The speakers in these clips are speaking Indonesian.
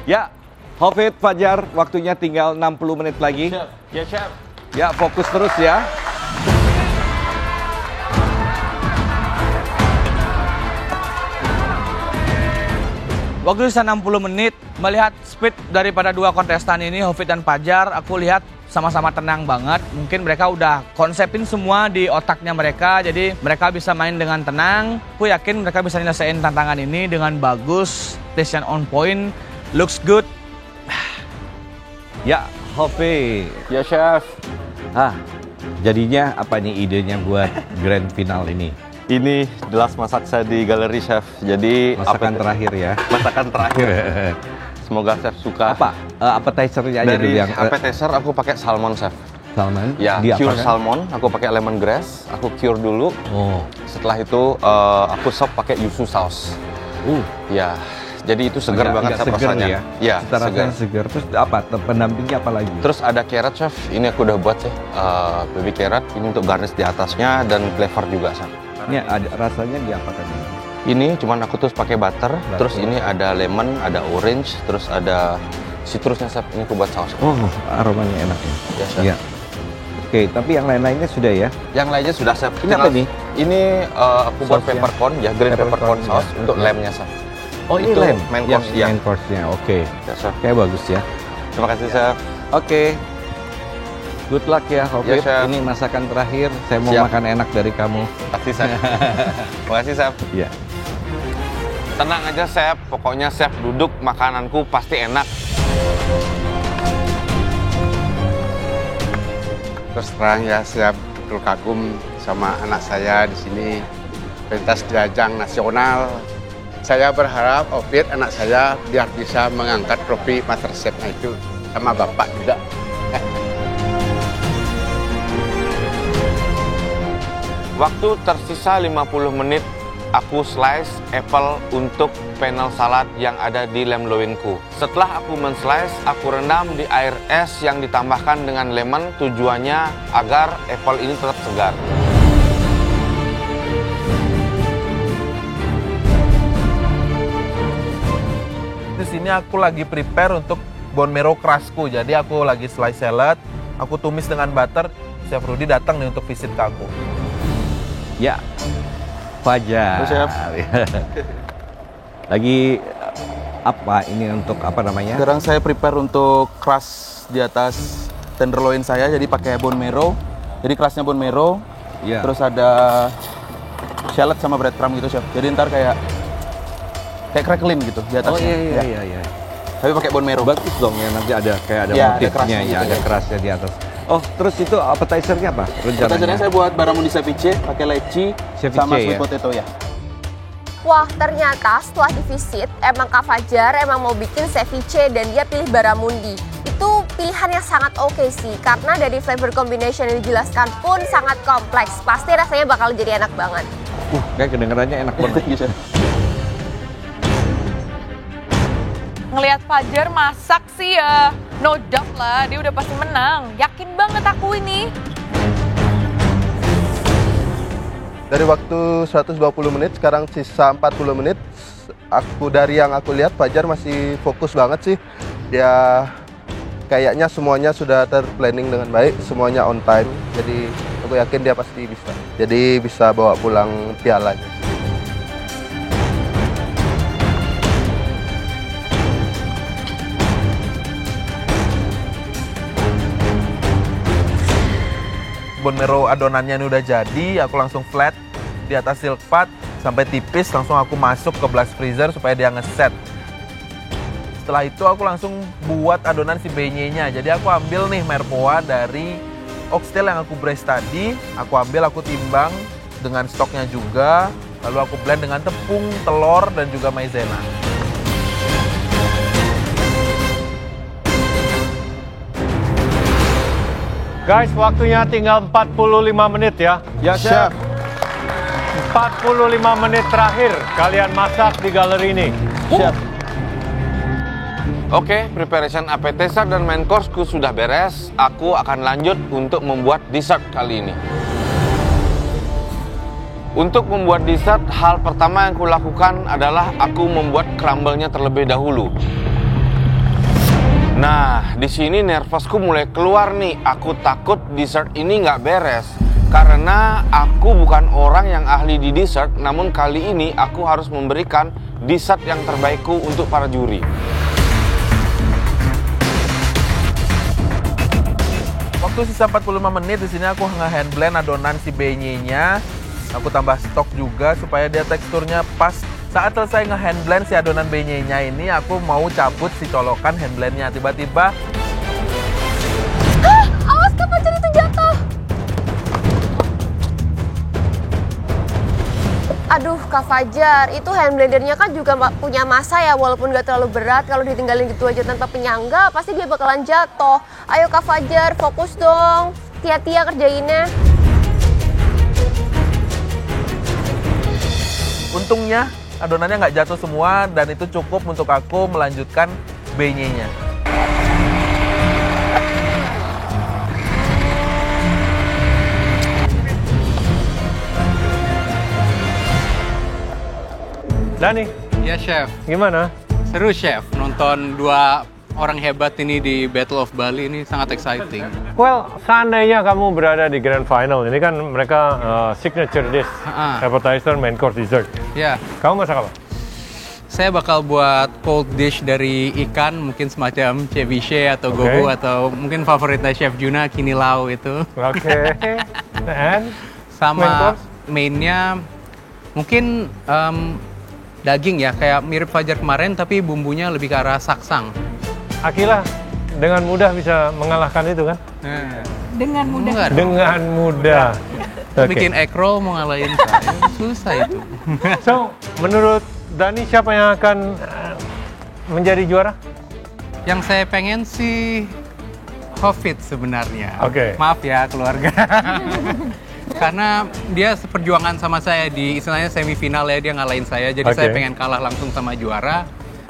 Ya, Hafid, Fajar, waktunya tinggal 60 menit lagi. Chef. Ya, Chef. Ya, fokus terus ya. Waktu sisa 60 menit, melihat speed daripada dua kontestan ini, Hafid dan Fajar, aku lihat sama-sama tenang banget. Mungkin mereka udah konsepin semua di otaknya mereka, jadi mereka bisa main dengan tenang. Aku yakin mereka bisa nyelesain tantangan ini dengan bagus, decision on point, looks good. Ya, Hafid. Ya, Chef. Jadinya apa nih idenya buat grand final ini? Ini the last masak saya di galeri, Chef. Jadi Masakan terakhir ya. masakan terakhir. Semoga Chef suka. Apa? Appetizer-nya aja dulu Dari yang appetizer aku pakai salmon, Chef. salmon. Ya, cure salmon. Aku pakai lemongrass. Aku cure dulu. Oh. Setelah itu aku sop pakai yuzu sauce. Ya, jadi itu segar banget agak Chef seger rasanya. ya. Ya, Cita rasanya segar. Terus apa? Pendampingnya apa lagi? Terus ada carrot, Chef. Ini aku udah buat sih. Baby carrot. Ini untuk garnish di atasnya dan flavor juga, Chef. Ini ada rasanya diapakan ini? Ini cuman aku terus pakai butter. Terus ini ada lemon, ada orange, terus ada citrusnya, Chef. Ini aku buat saus. Oh, aromanya enak ya. Ya, Chef. Iya. Oke, tapi yang lain-lainnya sudah ya? Yang lainnya sudah, Chef. Ini apa nih? Ini aku buat Sausnya? peppercorn, ya, green peppercorn Peppercorn, sauce ya. untuk Ya. lemnya, Chef. Oh, ini Itu lem. main Yang course, ya. main course-nya. Oke. Ya, Chef. Kayak bagus ya. Terima kasih, Chef. Oke. Good luck ya, Hafid. Ya, Chef. Ini masakan terakhir. Saya mau Siap. makan enak dari kamu. Terima kasih, Chef. Terima kasih, Chef. Iya. Tenang aja, Chef. Pokoknya Chef duduk, makananku pasti enak. Terus terang ya, saya betul kagum sama anak saya di sini, pentas di ajang nasional. Saya berharap Hafid anak saya biar bisa mengangkat trofi MasterChef-nya itu sama bapak juga. Waktu tersisa 50 menit, aku slice apple untuk panel salad yang ada di lem loin-ku. Setelah aku men-slice, aku rendam di air es yang ditambahkan dengan lemon, tujuannya agar apple ini tetap segar. Di sini aku lagi prepare untuk bone marrow crustku. Jadi aku lagi slice salad, aku tumis dengan butter. Chef Rudy datang nih untuk visit ke aku. Ya. Fajar. Halo, Chef. Lagi apa ini untuk apa namanya? Sekarang saya prepare untuk crust di atas tenderloin saya, jadi pakai bone marrow. Jadi crustnya bone marrow, Iya. terus ada shallot sama breadcrumb gitu, Chef. Jadi ntar kayak crackling gitu di atasnya. Oh iya, Ya. iya, iya. Tapi pakai bone marrow. Bagus dong ya, nanti ada kayak ada Iya, ada motifnya kerasnya ya, gitu, ada ya. kerasnya di atas. Oh, terus itu appetizer-nya apa? Rencananya saya buat barramundi ceviche, pakai leci Ceviche, sama ya? sweet potato ya. Wah, ternyata setelah divisit, emang Kak Fajar emang mau bikin ceviche dan dia pilih barramundi. Itu pilihan yang sangat oke sih, karena dari flavor combination yang dijelaskan pun sangat kompleks. Pasti rasanya bakal jadi enak banget. Kayak kedengarannya enak banget. Gitu. Ngelihat Fajar masak sih ya, no doubt lah, dia udah pasti menang. Yakin banget aku ini. Dari waktu 120 menit, sekarang sisa 40 menit. Dari yang aku lihat, Fajar masih fokus banget sih. Dia kayaknya semuanya sudah terplanning dengan baik, semuanya on time. Jadi aku yakin dia pasti bisa. Jadi bisa bawa pulang pialanya. Bone marrow adonannya ini udah jadi, aku langsung flat di atas silk pad sampai tipis, langsung aku masuk ke blast freezer supaya dia ngeset. Setelah itu aku langsung buat adonan si beignet-nya. Jadi aku ambil nih merpoa dari oxtail yang aku braise tadi, aku ambil, aku timbang dengan stoknya juga, lalu aku blend dengan tepung, telur, dan juga maizena. Guys, waktunya tinggal 45 menit ya. Ya, Chef. 45 menit terakhir kalian masak di galeri ini. Chef. Oke, preparation appetizer dan main course-ku sudah beres. Aku akan lanjut untuk membuat dessert kali ini. Untuk membuat dessert, hal pertama yang kulakukan adalah aku membuat crumble-nya terlebih dahulu. Nah, di sini nervousku mulai keluar nih. Aku takut dessert ini nggak beres. Karena aku bukan orang yang ahli di dessert, namun kali ini aku harus memberikan dessert yang terbaikku untuk para juri. Waktu sisa 45 menit di sini aku nge-hand blend adonan si beignet-nya. Aku tambah stok juga supaya dia teksturnya pas. Saat selesai nge-hand blend si adonan beignet-nya ini, aku mau cabut si colokan hand blend-nya. Tiba-tiba, Awas Kak Fajar, itu jatuh. Aduh Kak Fajar, itu hand blendernya kan juga punya masa ya, walaupun gak terlalu berat. Kalau ditinggalin gitu aja tanpa penyangga, pasti dia bakalan jatuh. Ayo Kak Fajar, fokus dong. Hati-hati ya kerjainnya. untungnya adonannya nggak jatuh semua dan itu cukup untuk aku melanjutkan beignet-nya. Dani, Ya chef, gimana? seru chef nonton dua orang hebat ini di Battle of Bali ini sangat exciting. Well, seandainya kamu berada di Grand Final, ini kan mereka signature dish, appetizer, main course, dessert. Ya, Kamu masak apa? saya bakal buat cold dish dari ikan, mungkin semacam ceviche atau gogo atau mungkin favoritnya Chef Juna, kinilau itu. Oke. And? Sama Main course? mainnya mungkin daging ya, kayak mirip Fajar kemarin tapi bumbunya lebih ke arah saksang. Akila dengan mudah bisa mengalahkan itu kan? Dengan mudah. Enggak dong. Dengan mudah. Oke. Bikin egg roll mau ngalahin saya, susah itu. So, menurut Dani siapa yang akan menjadi juara? Yang saya pengen sih Hovit sebenarnya. Oke. Maaf ya keluarga. Karena dia seperjuangan sama saya di istilahnya semifinal ya, dia ngalahin saya. Jadi saya pengen kalah langsung sama juara.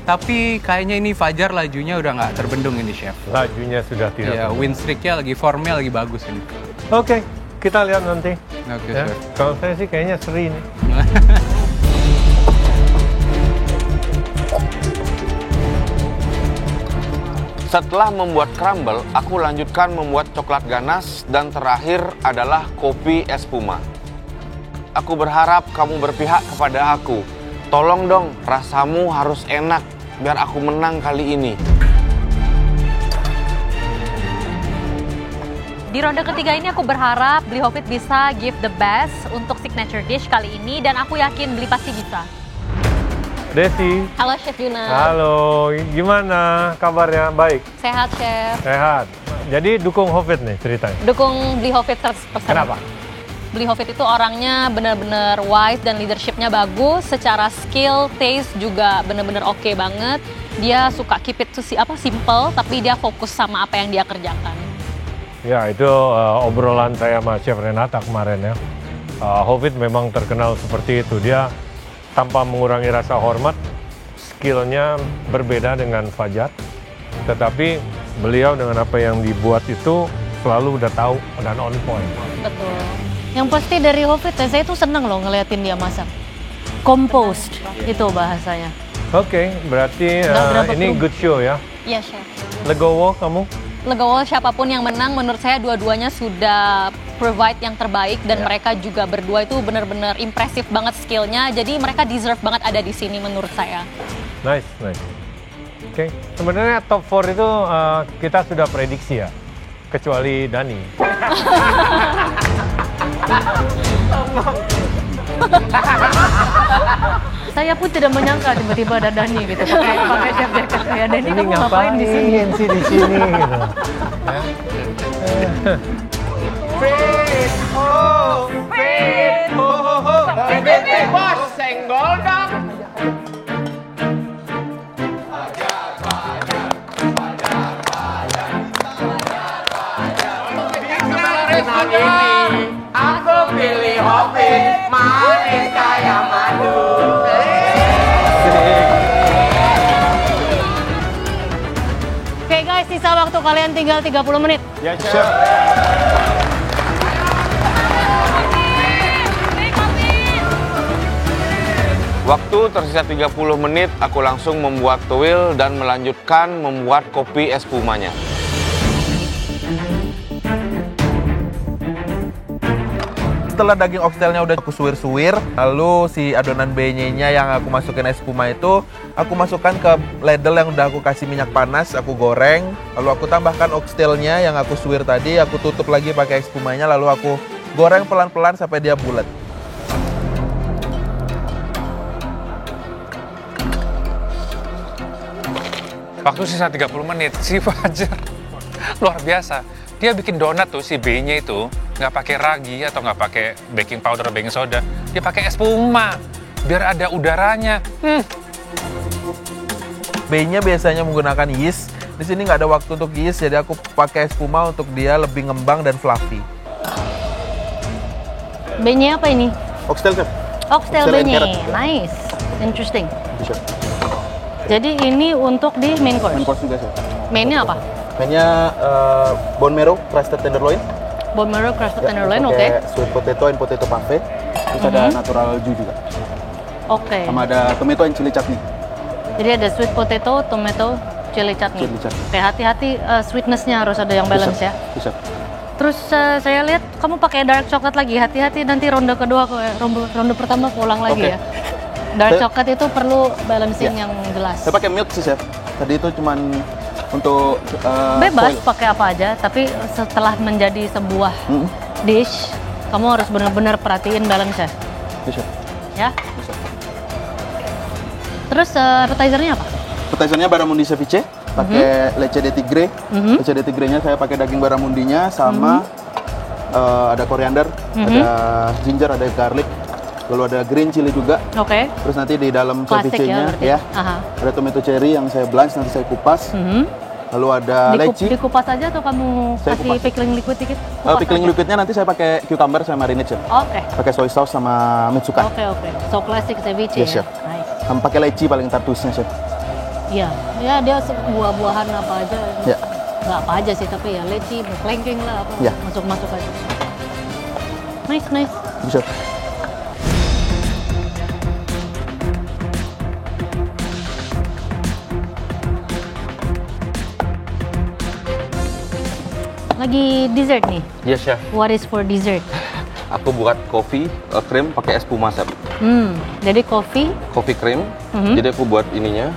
Tapi kayaknya ini Fajar lajunya udah nggak terbendung ini chef. Lajunya sudah tidak. Ya, win streak-nya lagi, formnya lagi bagus ini. Oke, kita lihat nanti. Oke, Ya. chef. Kalau saya sih kayaknya seri nih. Setelah membuat crumble, aku lanjutkan membuat coklat ganas dan terakhir adalah kopi espuma. Aku berharap kamu berpihak kepada aku. Tolong dong, rasamu harus enak biar aku menang kali ini. Di ronde ketiga ini aku berharap Beli Hovit bisa give the best untuk signature dish kali ini dan aku yakin Beli pasti bisa. Desi. Halo Chef Juna. Halo, gimana kabarnya? Baik? Sehat Chef. Sehat. Jadi dukung Hovit nih ceritanya? Dukung Beli Hovit 100%. Kenapa? Beli Hovit itu orangnya bener-bener wise dan leadershipnya bagus. Secara skill, taste juga bener-bener oke banget. Dia suka keep it to simple, tapi dia fokus sama apa yang dia kerjakan. Ya, itu obrolan saya sama Chef Renata kemarin ya. Hovit memang terkenal seperti itu. Dia tanpa mengurangi rasa hormat, skillnya berbeda dengan Fajar. Tetapi beliau dengan apa yang dibuat itu selalu udah tahu dan on point. Betul. Yang pasti dari Hovit, saya tuh seneng loh ngeliatin dia masak. Composed, itu bahasanya. Oke, berarti ini good show ya. Iya Chef. Legowo kamu? Legowo siapapun yang menang, menurut saya dua-duanya sudah provide yang terbaik dan mereka juga berdua itu benar-benar impresif banget skillnya. Jadi mereka deserve banget ada di sini menurut saya. Nice, nice. Oke, sebenarnya top 4 itu kita sudah prediksi ya, kecuali Dani. Saya pun tidak menyangka tiba-tiba ada Dani gitu, pakai chef jacket kayak Dani. Ini Kamu ngapain di sini? sih di sini gitu. Fit, oh, fit, oh, fit, bos, senggol dong. Ini aku pilih Hovit, manis kayak madu. Oke guys, sisa waktu kalian tinggal 30 menit. Ya, Chef. Waktu tersisa 30 menit, aku langsung membuat tuil dan melanjutkan membuat kopi espumanya. Setelah daging oxtailnya udah aku suwir-suwir, lalu si adonan beignet-nya yang aku masukin espuma itu, aku masukkan ke ladle yang udah aku kasih minyak panas, aku goreng, lalu aku tambahkan oxtailnya yang aku suwir tadi, aku tutup lagi pakai espumanya, lalu aku goreng pelan-pelan sampai dia bulat. Waktu sisa 30 menit, si Fajar luar biasa. Dia bikin donat tuh, si beignet itu, nggak pakai ragi atau nggak pakai baking powder, baking soda. Dia pakai espuma, biar ada udaranya. Beignet biasanya menggunakan yeast. Di sini nggak ada waktu untuk yeast, jadi aku pakai espuma untuk dia lebih ngembang dan fluffy. Beignet apa ini? Oxtail, Chef. Oxtail Oxtail and beignet. carrot. Nice. Interesting. Bisa. Jadi ini untuk di main course. Main course juga, Chef. Mainnya apa? Mainnya bone marrow, crusted tenderloin. Bone marrow, crusted tenderloin, oke. Pakai sweet potato and potato parfait. Terus ada natural jus juga. Oke. Sama ada tomato and chili chutney. Jadi ada sweet potato, tomato, chili chutney. Chili chutney. Oke, hati-hati sweetness-nya harus ada yang balance ya. Bisa. Terus saya lihat kamu pakai dark coklat lagi. Hati-hati nanti ronde kedua, ronde pertama ulang lagi ya. Dark coklat itu perlu balancing yang jelas. Saya pakai milk sih, Chef. Tadi itu cuman untuk bebas foil. pakai apa aja, tapi setelah menjadi sebuah dish, kamu harus benar-benar perhatiin balance-nya. Bisa. Ya? Terus appetizer-nya apa? Appetizer-nya barramundi ceviche, pakai leche de tigre. Leche de tigre-nya saya pakai daging barramundinya sama ada koriander, ada ginger, ada garlic. Lalu ada green chili juga. Oke. Terus nanti di dalam Klasik ceviche-nya ya, ada tomato cherry yang saya blanch, nanti saya kupas. Lalu ada leci. Dikupas aja atau kamu Saya kasih kupas. pickling liquid dikit? Pickling liquidnya nanti saya pakai cucumber, saya marinate, Chef. Oke. Pakai soy sauce sama mitsuka. Oke. So classic ceviche Yes, ya. Chef. Sama pakai leci paling tartusnya, Chef. Iya. Ya dia buah-buahan apa aja. Ya. Nggak apa aja sih, tapi ya leci, kelengkeng lah apa. Ya. Masuk-masuk aja. Nice. Bisa. Lagi dessert nih. Yes, Chef. What is for dessert? Aku buat kopi cream pakai espuma, Chef. Jadi coffee. Coffee cream. Jadi aku buat ininya,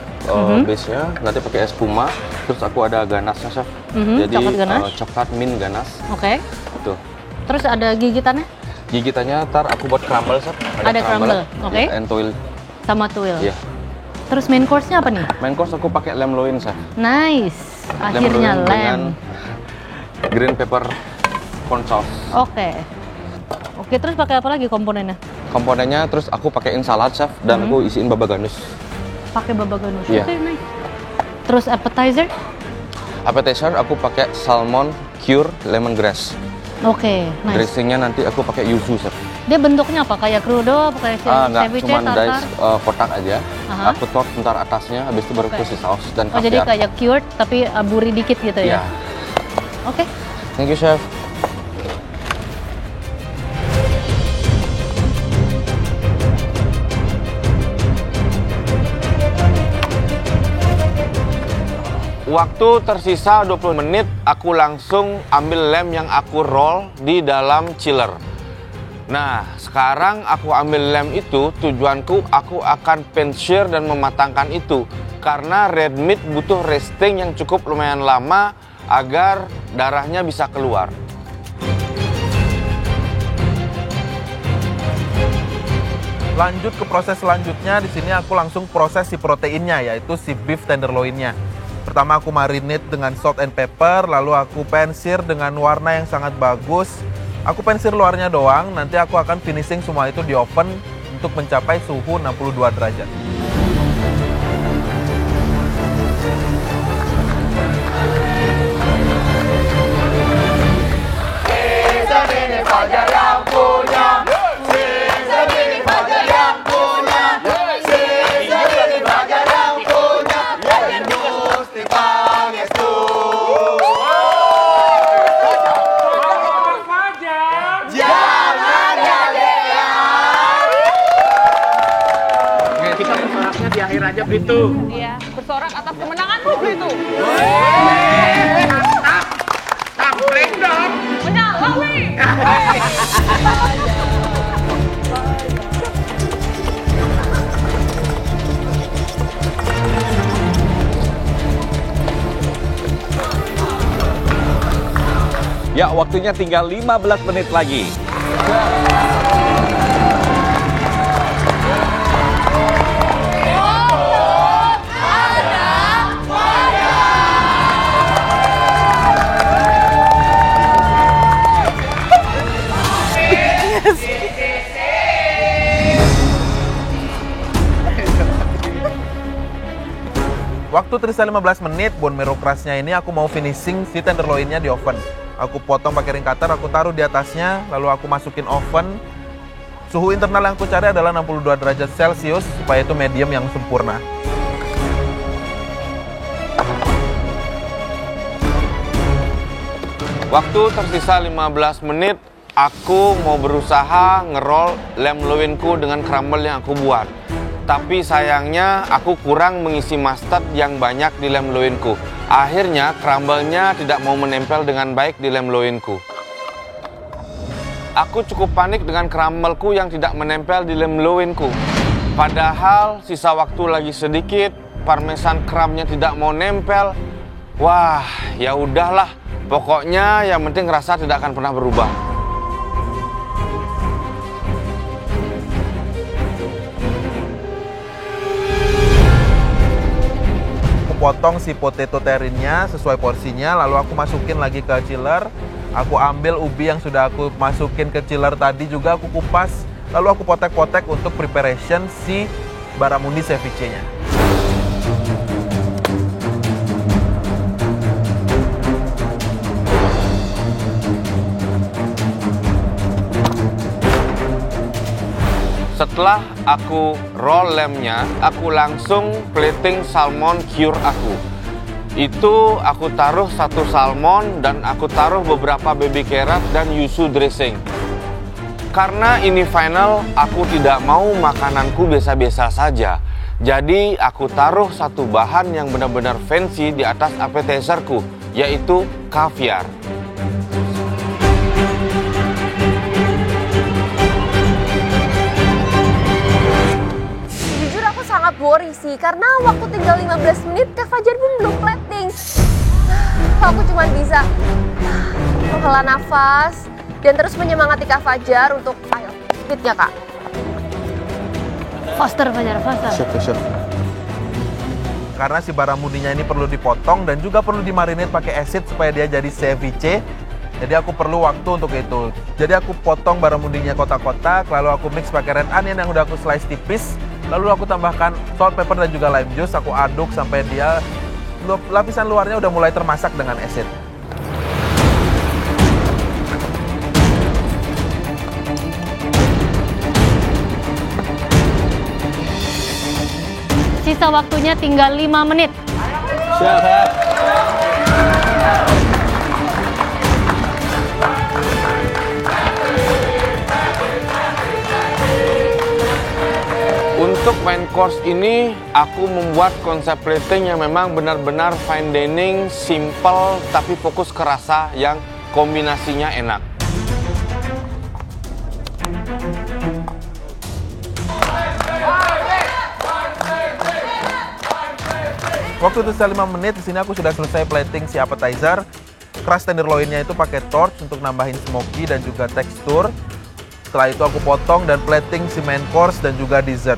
base-nya nanti pakai espuma. Terus aku ada ganasnya, Chef. Jadi Coklat ganas. coklat mint ganas. Oke. Tuh. Terus ada gigitannya? Gigitannya ntar aku buat crumble, Chef. Ada crumble, oke. And tuil. Sama tuil. Iya. Terus main course-nya apa nih? Main course aku pakai lamb loin, Chef. Nice. Akhirnya loin dengan lamb. green pepper corn sauce. Oke, terus pakai apa lagi komponennya? Komponennya terus aku pakein salad, Chef, dan aku isiin baba ganoush. Pakai baba ganoush. Iya. Oke, nice. Terus appetizer? Appetizer aku pakai salmon cure lemongrass. Oke, nice. Dressingnya nanti aku pakai yuzu, Chef. Dia bentuknya apa? Kayak crudo, kayak Enggak, ceviche, cuma tartar? dice kotak aja. Aha. Aku tot ntar atasnya, habis itu baru kasih saus dan Oh, jadi caviar. kayak cured tapi aburi dikit gitu ya? Iya. Oke. Thank you, Chef. Waktu tersisa 20 menit, aku langsung ambil lem yang aku roll di dalam chiller. Nah, sekarang aku ambil lem itu, tujuanku aku akan pan-sear dan mematangkan itu. Karena red meat butuh resting yang cukup lumayan lama agar darahnya bisa keluar. Lanjut ke proses selanjutnya, di sini aku langsung proses si proteinnya, yaitu si beef tenderloinnya. Pertama aku marinate dengan salt and pepper, lalu aku pan-sear dengan warna yang sangat bagus. Aku pan-sear luarnya doang, nanti aku akan finishing semua itu di oven untuk mencapai suhu 62 derajat. Segini Fajar yang punya, segini Fajar yang punya, segini Fajar yang punya, Gusti Pangestu. Jangan gadean. Oke, aja Blitu. Iya, bersorak atas kemenanganmu Blitu. Tampleng dong. Menyalawi. Ya, waktunya tinggal 15 menit lagi. Waktu tersisa 15 menit, bone marrow crustnya ini aku mau finishing si tenderloinnya di oven. Aku potong pakai ring cutter, aku taruh di atasnya, lalu aku masukin oven. Suhu internal yang aku cari adalah 62 derajat Celcius, supaya itu medium yang sempurna. Waktu tersisa 15 menit, aku mau berusaha ngerol lamb loinku dengan crumble yang aku buat. Tapi sayangnya aku kurang mengisi mustard yang banyak di lamb loinku. Akhirnya crumble-nya tidak mau menempel dengan baik di lamb loinku. Aku cukup panik dengan crumble-ku yang tidak menempel di lamb loinku. Padahal sisa waktu lagi sedikit, parmesan crumb-nya tidak mau nempel. Wah, ya udahlah. Pokoknya yang penting rasa tidak akan pernah berubah. Potong si potato terrine-nya sesuai porsinya, lalu aku masukin lagi ke chiller. Aku ambil ubi yang sudah aku masukin ke chiller tadi juga aku kupas, lalu aku potek-potek untuk preparation si barramundi ceviche-nya. Setelah aku roll lamb-nya, aku langsung plating salmon cure aku. Itu aku taruh satu salmon dan aku taruh beberapa baby carrot dan yuzu dressing. Karena ini final, aku tidak mau makananku biasa-biasa saja. Jadi aku taruh satu bahan yang benar-benar fancy di atas appetizerku, yaitu caviar. Sangat worry sih, karena waktu tinggal 15 menit Kak Fajar pun belum plating. Aku cuma bisa menghela nafas dan terus menyemangati Kak Fajar untuk ayo, speednya Kak. Faster Fajar, faster. Chef. Karena si barramundinya ini perlu dipotong dan juga perlu dimarinate pakai acid supaya dia jadi ceviche. Jadi aku perlu waktu untuk itu. Jadi aku potong barramundinya kotak-kotak, lalu aku mix pakai red onion yang udah aku slice tipis. Lalu aku tambahkan salt, pepper, dan juga lime juice. Aku aduk sampai dia lapisan luarnya udah mulai termasak dengan acid. Sisa waktunya tinggal 5 menit. Siap. Untuk main course ini, aku membuat konsep plating yang memang benar-benar fine dining, simple, tapi fokus ke rasa yang kombinasinya enak. Waktu itu 5 menit, di sini aku sudah selesai plating si appetizer. Crust tenderloinnya itu pakai torch untuk nambahin smoky dan juga tekstur. Setelah itu aku potong dan plating si main course dan juga dessert.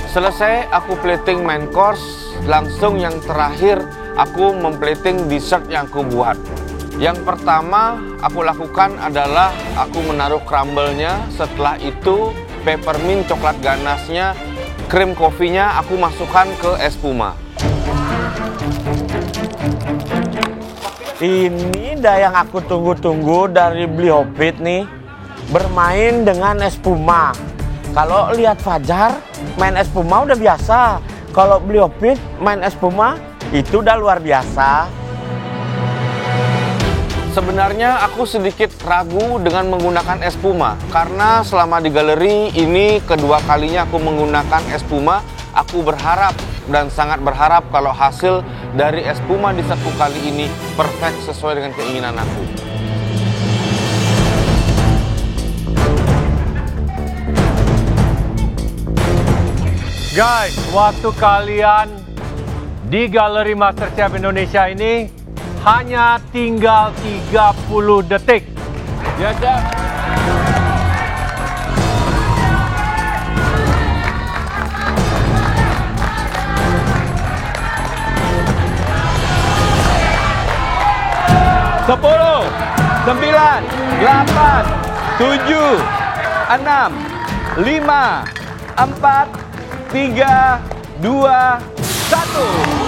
Selesai aku plating main course, langsung yang terakhir aku memplating dessert yang aku buat. Yang pertama aku lakukan adalah aku menaruh crumble-nya, setelah itu peppermint coklat ganasnya, krim kopinya aku masukkan ke espuma. Ini dah yang aku tunggu-tunggu dari Bliopit nih, bermain dengan espuma. Kalau lihat Fajar main espuma udah biasa, kalau Bliopit main espuma itu udah luar biasa. Sebenarnya aku sedikit ragu dengan menggunakan es Puma karena selama di galeri ini kedua kalinya aku menggunakan es Puma. Aku berharap dan sangat berharap kalau hasil dari es Puma di satu kali ini perfect sesuai dengan keinginan aku. Guys, waktu kalian di Galeri MasterChef Indonesia ini hanya tinggal 30 detik. Ya, Chef. Sepuluh, 9, 8, 7, 6, 5, 4, 3, 2, 1.